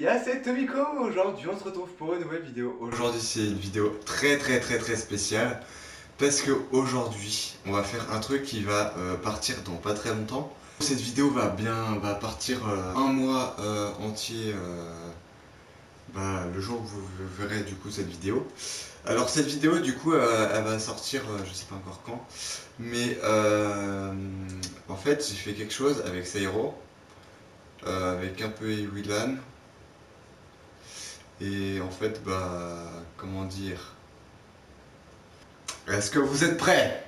Y'a c'est Tomiko. Aujourd'hui on se retrouve pour une nouvelle vidéo. Aujourd'hui c'est une vidéo très spéciale parce que aujourd'hui on va faire un truc qui va partir dans pas très longtemps. Cette vidéo va partir un mois entier le jour où vous verrez du coup cette vidéo. Alors cette vidéo du coup elle va sortir je sais pas encore quand, mais en fait j'ai fait quelque chose avec Sairo, avec un peu Ewilan. Et en fait, comment dire? Est-ce que vous êtes prêts?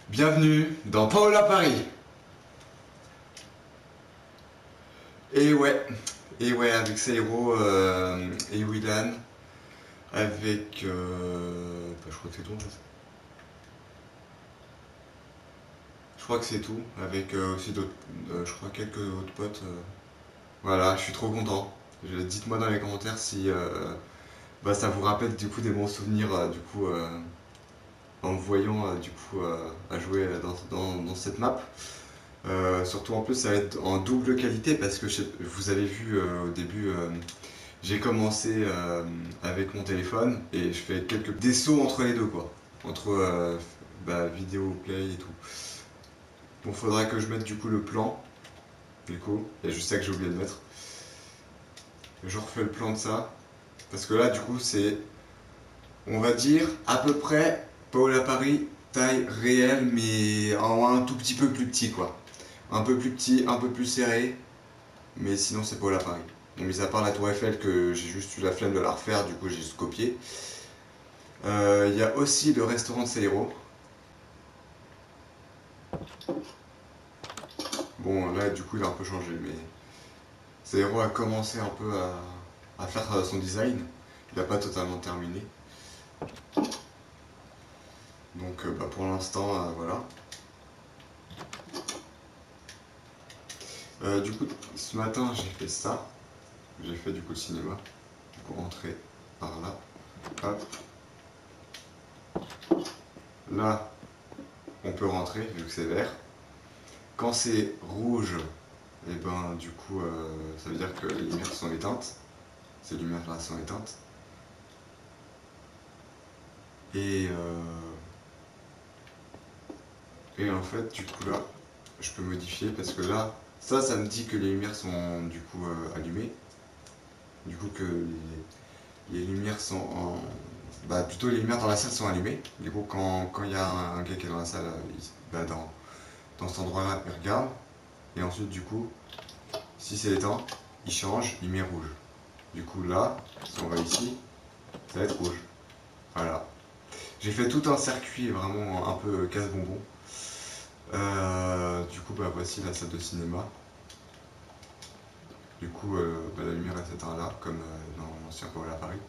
Bienvenue dans Paola Paris. Et ouais, avec Sairo et Willan, avec, je crois que c'est tout en fait. Je crois que c'est tout, avec aussi d'autres, je crois quelques autres potes. Voilà, je suis trop content. Dites-moi dans les commentaires si ça vous rappelle du coup des bons souvenirs en me voyant à jouer dans cette map. Surtout en plus ça va être en double qualité parce que vous avez vu au début j'ai commencé avec mon téléphone et je fais des sauts entre les deux quoi. Entre vidéo, play et tout. Bon, faudra que je mette du coup le plan. Du coup, et je sais que j'ai oublié de mettre. Je refais le plan de ça. Parce que là du coup c'est, on va dire à peu près Paola Paris taille réelle mais en un tout petit peu plus petit quoi. Un peu plus petit, un peu plus serré, mais sinon c'est Paola Paris. Donc mis à part la tour Eiffel que j'ai juste eu la flemme de la refaire, du coup j'ai juste copié. Il y a aussi le restaurant de Sairo. Bon là du coup il a un peu changé, mais Sairo a commencé un peu à faire son design. Il n'a pas totalement terminé. Donc pour l'instant voilà. Du coup ce matin j'ai fait ça. J'ai fait du coup le cinéma. Du coup rentrer par là. Hop. Là on peut rentrer vu que c'est vert. Quand c'est rouge, et du coup ça veut dire que les lumières sont éteintes. Ces lumières là sont éteintes. Et en fait du coup là je peux modifier parce que là ça me dit que les lumières sont du coup allumées. Du coup que les lumières sont en... plutôt les lumières dans la salle sont allumées. Du coup quand il y a un gars qui est dans la salle, dans cet endroit là il regarde. Et ensuite du coup si c'est éteint, il change, il met rouge. Du coup là, si on va ici, ça va être rouge. Voilà. J'ai fait tout un circuit vraiment un peu casse-bonbon. Du coup voici la salle de cinéma. Du coup la lumière est éteinte là, comme dans l'ancien Paola Paris.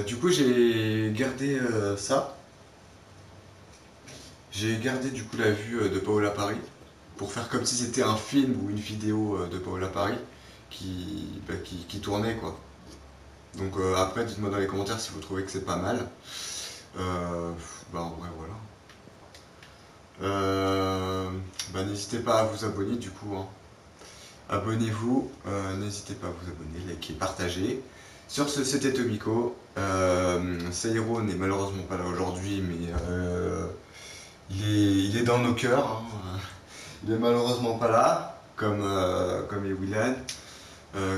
Du coup j'ai gardé ça. J'ai gardé du coup la vue de Paola Paris pour faire comme si c'était un film ou une vidéo de Paola Paris qui tournait quoi. Donc après dites-moi dans les commentaires si vous trouvez que c'est pas mal. En vrai voilà. N'hésitez pas à vous abonner du coup hein. Abonnez-vous, n'hésitez pas à vous abonner, liker, partager. Sur ce, c'était Tomiko. Sairo n'est malheureusement pas là aujourd'hui, mais il est dans nos cœurs. Hein. Il est malheureusement pas là, comme Ewilan,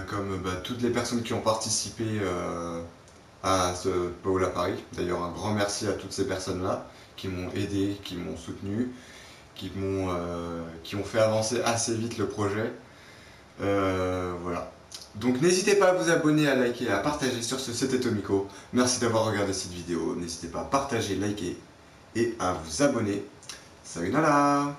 comme toutes les personnes qui ont participé à ce Paola Paris. D'ailleurs, un grand merci à toutes ces personnes-là qui m'ont aidé, qui m'ont soutenu, qui ont fait avancer assez vite le projet. Voilà. Donc n'hésitez pas à vous abonner, à liker, à partager. Sur ce, c'était Tomiko. Merci d'avoir regardé cette vidéo. N'hésitez pas à partager, liker et à vous abonner. Salut Nala.